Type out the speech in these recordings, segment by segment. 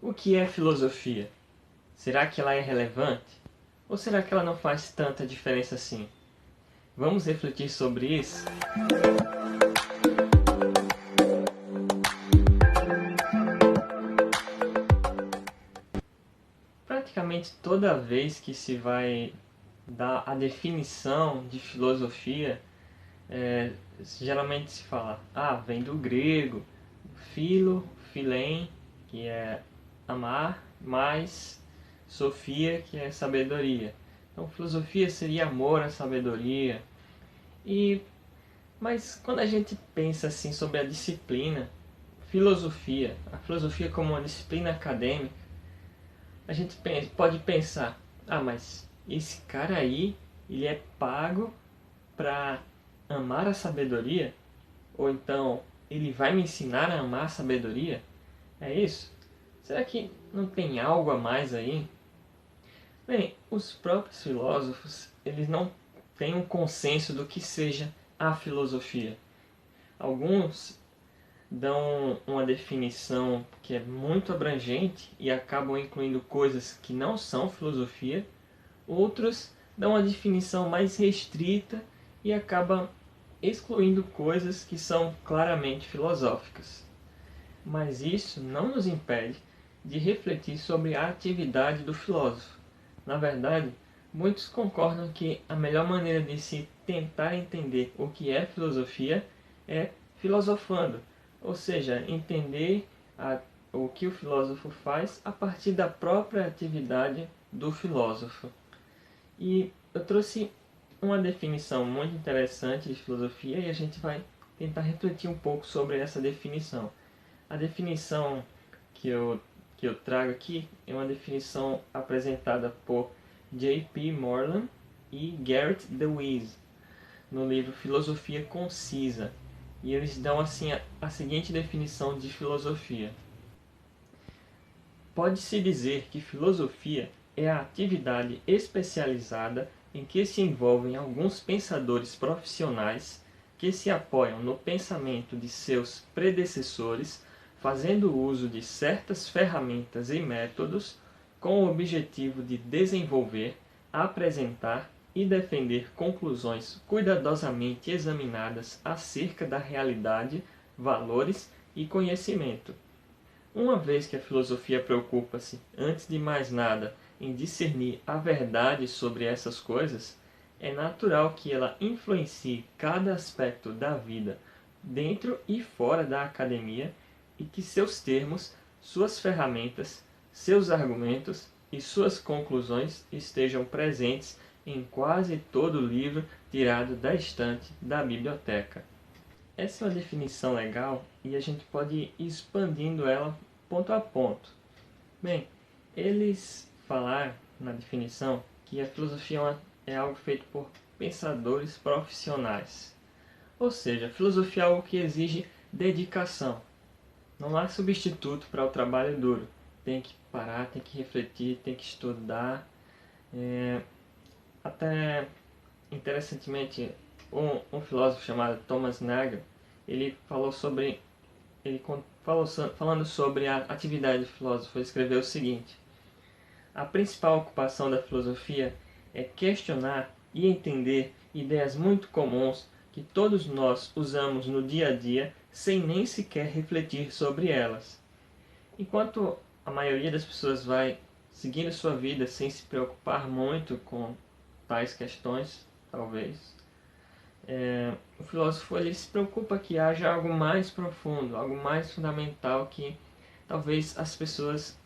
O que é filosofia? Será que ela é relevante? Ou será que ela não faz tanta diferença assim? Vamos refletir sobre isso? Praticamente toda vez que se vai dar a definição de filosofia, geralmente se fala, vem do grego, philein, que é amar, mais sofia, que é sabedoria. Então, filosofia seria amor à sabedoria. Mas quando a gente pensa assim sobre a disciplina, a filosofia como uma disciplina acadêmica, a gente pode pensar, mas esse cara aí, ele é pago para amar a sabedoria? Ou então, ele vai me ensinar a amar a sabedoria? É isso? Será que não tem algo a mais aí? Bem, os próprios filósofos, eles não têm um consenso do que seja a filosofia. Alguns dão uma definição que é muito abrangente e acabam incluindo coisas que não são filosofia. Outros dão uma definição mais restrita e acabam excluindo coisas que são claramente filosóficas. Mas isso não nos impede de refletir sobre a atividade do filósofo. Na verdade, muitos concordam que a melhor maneira de se tentar entender o que é filosofia é filosofando, ou seja, entender o que o filósofo faz a partir da própria atividade do filósofo. E eu trouxe uma definição muito interessante de filosofia e a gente vai tentar refletir um pouco sobre essa definição. A definição que eu trago aqui é uma definição apresentada por J.P. Moreland e Garrett DeWeese no livro Filosofia Concisa. E eles dão assim a seguinte definição de filosofia. Pode-se dizer que filosofia é a atividade especializada em que se envolvem alguns pensadores profissionais que se apoiam no pensamento de seus predecessores, fazendo uso de certas ferramentas e métodos com o objetivo de desenvolver, apresentar e defender conclusões cuidadosamente examinadas acerca da realidade, valores e conhecimento. Uma vez que a filosofia preocupa-se, antes de mais nada, em discernir a verdade sobre essas coisas, é natural que ela influencie cada aspecto da vida, dentro e fora da academia, e que seus termos, suas ferramentas, seus argumentos e suas conclusões estejam presentes em quase todo livro tirado da estante da biblioteca. Essa é uma definição legal e a gente pode ir expandindo ela ponto a ponto. Bem, eles falaram na definição que a filosofia é algo feito por pensadores profissionais. Ou seja, a filosofia é algo que exige dedicação. Não há substituto para o trabalho duro. Tem que parar, tem que refletir, tem que estudar. Até interessantemente, um filósofo chamado Thomas Nagel, ele falou sobre falando sobre a atividade do filósofo, ele escreveu o seguinte: a principal ocupação da filosofia é questionar e entender ideias muito comuns que todos nós usamos no dia a dia sem nem sequer refletir sobre elas. Enquanto a maioria das pessoas vai seguindo sua vida sem se preocupar muito com tais questões, talvez, o filósofo ele se preocupa que haja algo mais profundo, algo mais fundamental que talvez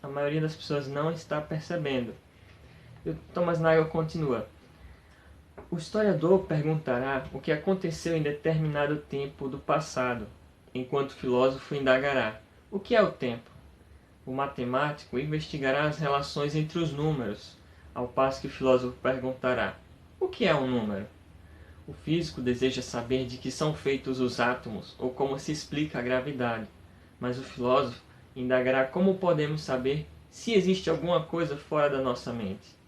a maioria das pessoas não está percebendo. E o Thomas Nagel continua: o historiador perguntará o que aconteceu em determinado tempo do passado, enquanto o filósofo indagará: o que é o tempo? O matemático investigará as relações entre os números, ao passo que o filósofo perguntará: o que é um número? O físico deseja saber de que são feitos os átomos ou como se explica a gravidade, mas o filósofo indagará como podemos saber se existe alguma coisa fora da nossa mente.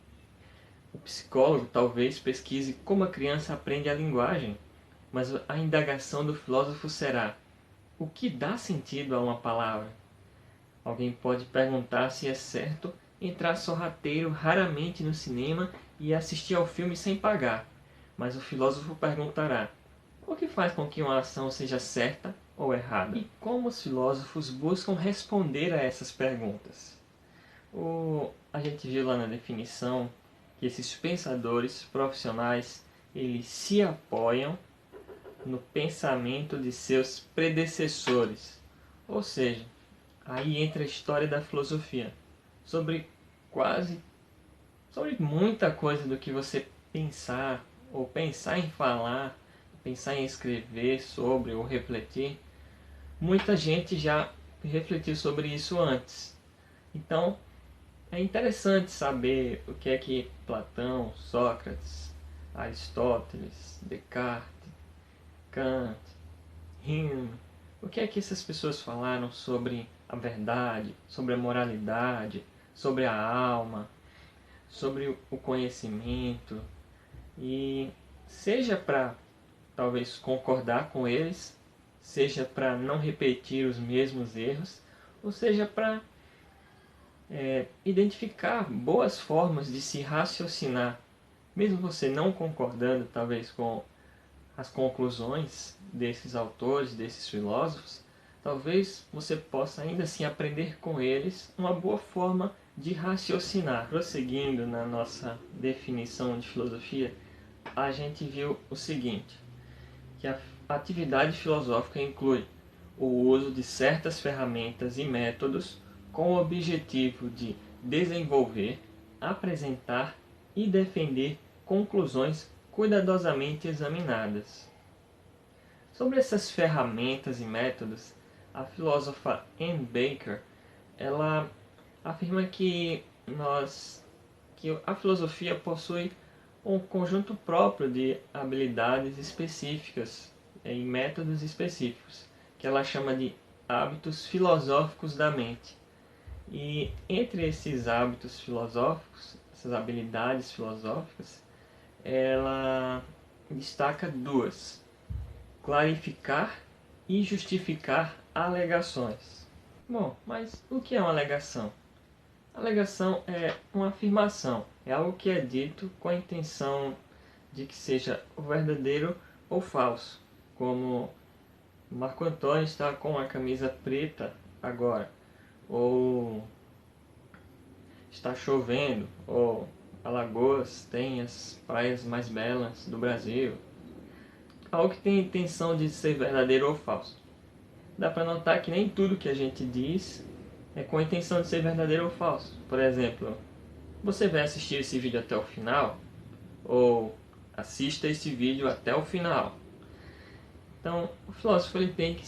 O psicólogo talvez pesquise como a criança aprende a linguagem, mas a indagação do filósofo será: o que dá sentido a uma palavra? Alguém pode perguntar se é certo entrar sorrateiro raramente no cinema e assistir ao filme sem pagar. Mas o filósofo perguntará: o que faz com que uma ação seja certa ou errada? E como os filósofos buscam responder a essas perguntas? A gente viu lá na definição que esses pensadores profissionais eles se apoiam no pensamento de seus predecessores. Ou seja, aí entra a história da filosofia. Sobre sobre muita coisa do que você pensar, ou pensar em falar, pensar em escrever sobre, ou refletir, muita gente já refletiu sobre isso antes. Então, é interessante saber o que é que Platão, Sócrates, Aristóteles, Descartes, Kant, Hume, o que é que essas pessoas falaram sobre a verdade, sobre a moralidade, sobre a alma, sobre o conhecimento, e seja para talvez concordar com eles, seja para não repetir os mesmos erros, ou seja para identificar boas formas de se raciocinar, mesmo você não concordando talvez com as conclusões desses autores, desses filósofos, talvez você possa ainda assim aprender com eles uma boa forma de raciocinar. Prosseguindo na nossa definição de filosofia, a gente viu o seguinte, que a atividade filosófica inclui o uso de certas ferramentas e métodos com o objetivo de desenvolver, apresentar e defender conclusões cuidadosamente examinadas. Sobre essas ferramentas e métodos, a filósofa Anne Baker, ela afirma que a filosofia possui um conjunto próprio de habilidades específicas e métodos específicos, que ela chama de hábitos filosóficos da mente. E entre esses hábitos filosóficos, essas habilidades filosóficas, ela destaca duas: clarificar e justificar alegações. Bom, mas o que é uma alegação? Alegação é uma afirmação, é algo que é dito com a intenção de que seja verdadeiro ou falso, como Marco Antônio está com a camisa preta agora, ou está chovendo, ou Alagoas tem as praias mais belas do Brasil. Algo que tem a intenção de ser verdadeiro ou falso. Dá para notar que nem tudo que a gente diz é com a intenção de ser verdadeiro ou falso. Por exemplo, você vai assistir esse vídeo até o final, ou assista esse vídeo até o final. Então, o filósofo ele tem que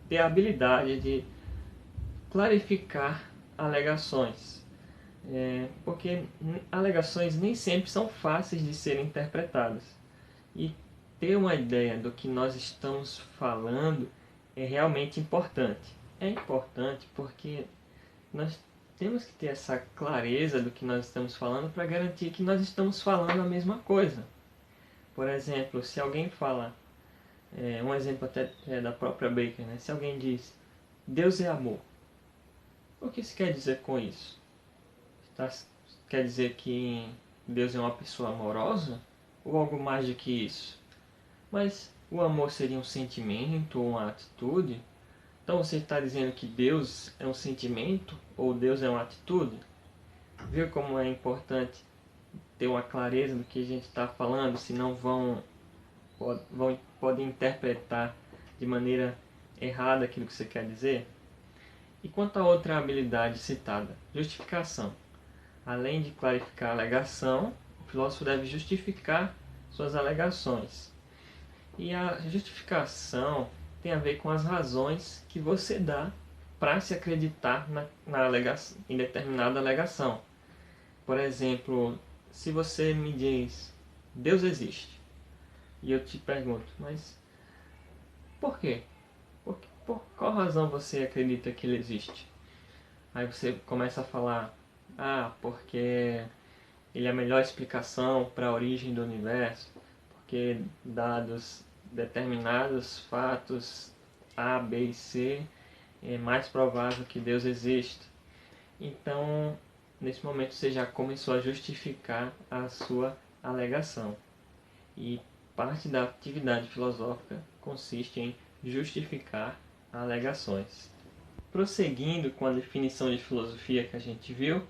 ter a habilidade de clarificar alegações, porque alegações nem sempre são fáceis de serem interpretadas. E ter uma ideia do que nós estamos falando é realmente importante. É importante porque nós temos que ter essa clareza do que nós estamos falando para garantir que nós estamos falando a mesma coisa. Por exemplo, se alguém fala, um exemplo até da própria Baker, né? Se alguém diz Deus é amor, o que se quer dizer com isso? Quer dizer que Deus é uma pessoa amorosa? Ou algo mais do que isso? Mas o amor seria um sentimento ou uma atitude? Então você está dizendo que Deus é um sentimento ou Deus é uma atitude? Viu como é importante ter uma clareza do que a gente está falando, senão podem interpretar de maneira errada aquilo que você quer dizer? E quanto à outra habilidade citada, justificação. Além de clarificar a alegação, o filósofo deve justificar suas alegações. E a justificação tem a ver com as razões que você dá para se acreditar em determinada alegação. Por exemplo, se você me diz Deus existe, e eu te pergunto, mas por quê? Por qual razão você acredita que ele existe? Aí você começa a falar, porque ele é a melhor explicação para a origem do universo, porque dados determinados fatos A, B e C, é mais provável que Deus exista. Então, nesse momento você já começou a justificar a sua alegação. E parte da atividade filosófica consiste em justificar alegações. Prosseguindo com a definição de filosofia que a gente viu,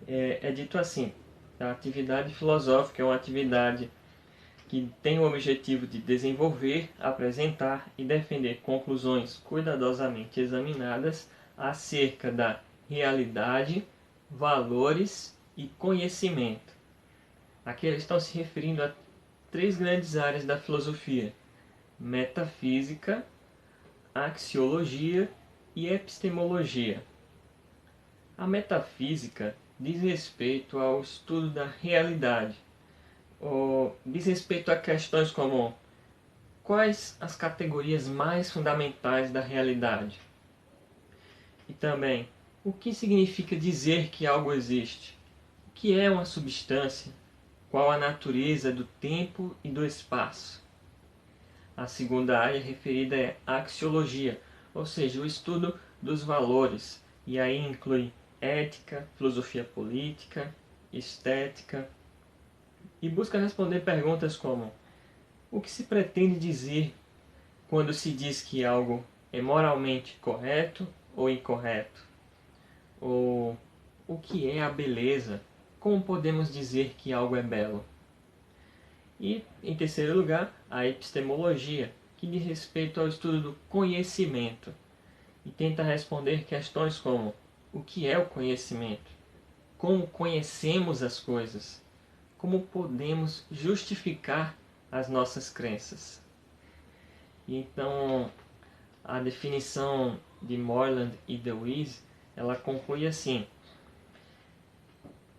é dito assim: a atividade filosófica é uma atividade que tem o objetivo de desenvolver, apresentar e defender conclusões cuidadosamente examinadas acerca da realidade, valores e conhecimento. Aqui eles estão se referindo a três grandes áreas da filosofia: metafísica, axiologia e epistemologia. A metafísica diz respeito ao estudo da realidade, ou diz respeito a questões como: quais as categorias mais fundamentais da realidade? E também, o que significa dizer que algo existe? O que é uma substância? Qual a natureza do tempo e do espaço? A segunda área referida é a axiologia, ou seja, o estudo dos valores, e aí inclui ética, filosofia política, estética, e busca responder perguntas como: o que se pretende dizer quando se diz que algo é moralmente correto ou incorreto? Ou o que é a beleza? Como podemos dizer que algo é belo? E, em terceiro lugar, a epistemologia, que diz respeito ao estudo do conhecimento e tenta responder questões como: o que é o conhecimento? Como conhecemos as coisas? Como podemos justificar as nossas crenças? Então, a definição de Moreland e Dewey, ela conclui assim: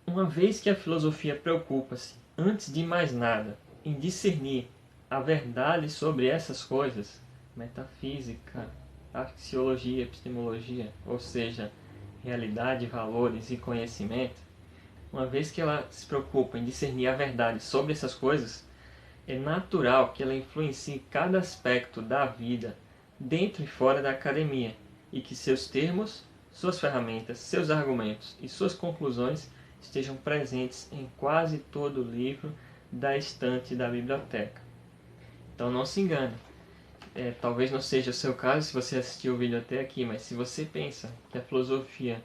uma vez que a filosofia preocupa-se, antes de mais nada, em discernir a verdade sobre essas coisas, metafísica, axiologia, epistemologia, ou seja, realidade, valores e conhecimento, uma vez que ela se preocupa em discernir a verdade sobre essas coisas, é natural que ela influencie cada aspecto da vida dentro e fora da academia, e que seus termos, suas ferramentas, seus argumentos e suas conclusões estejam presentes em quase todo o livro da estante da biblioteca. Então não se engane. Talvez não seja o seu caso se você assistiu o vídeo até aqui, mas se você pensa que a filosofia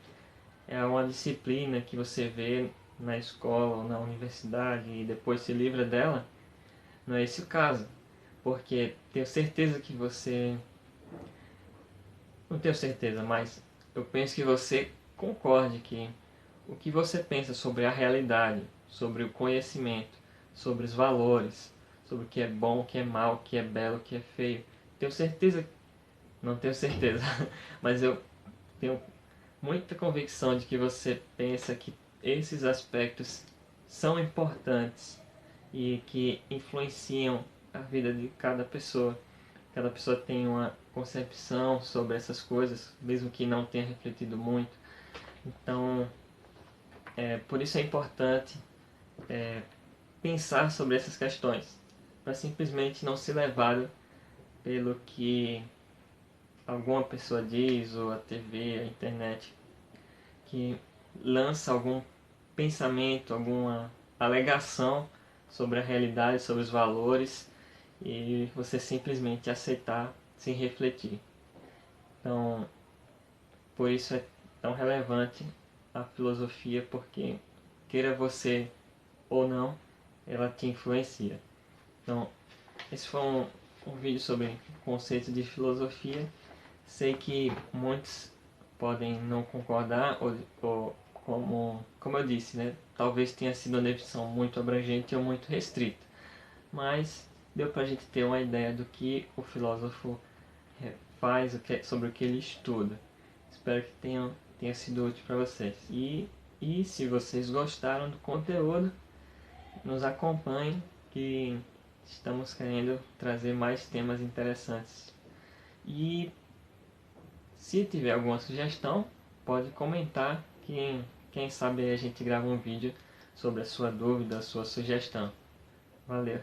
é uma disciplina que você vê na escola ou na universidade e depois se livra dela, não é esse o caso. Porque tenho certeza que você... Não tenho certeza, mas eu penso que você concorde que o que você pensa sobre a realidade, sobre o conhecimento, sobre os valores, sobre o que é bom, o que é mal, o que é belo, o que é feio. Tenho certeza, não tenho certeza, mas eu tenho muita convicção de que você pensa que esses aspectos são importantes e que influenciam a vida de cada pessoa. Cada pessoa tem uma concepção sobre essas coisas, mesmo que não tenha refletido muito. Então, por isso é importante pensar sobre essas questões, para simplesmente não ser levado pelo que alguma pessoa diz, ou a TV, a internet, que lança algum pensamento, alguma alegação sobre a realidade, sobre os valores, e você simplesmente aceitar sem refletir. Então, por isso é tão relevante a filosofia, porque, queira você ou não, ela te influencia. Então, esse foi um vídeo sobre o conceito de filosofia. Sei que muitos podem não concordar, ou como eu disse, né? Talvez tenha sido uma definição muito abrangente ou muito restrita. Mas deu para a gente ter uma ideia do que o filósofo faz, sobre o que ele estuda. Espero que tenha sido útil para vocês. E se vocês gostaram do conteúdo, nos acompanhem, que estamos querendo trazer mais temas interessantes. E se tiver alguma sugestão, pode comentar, que quem sabe a gente grava um vídeo sobre a sua dúvida, a sua sugestão. Valeu!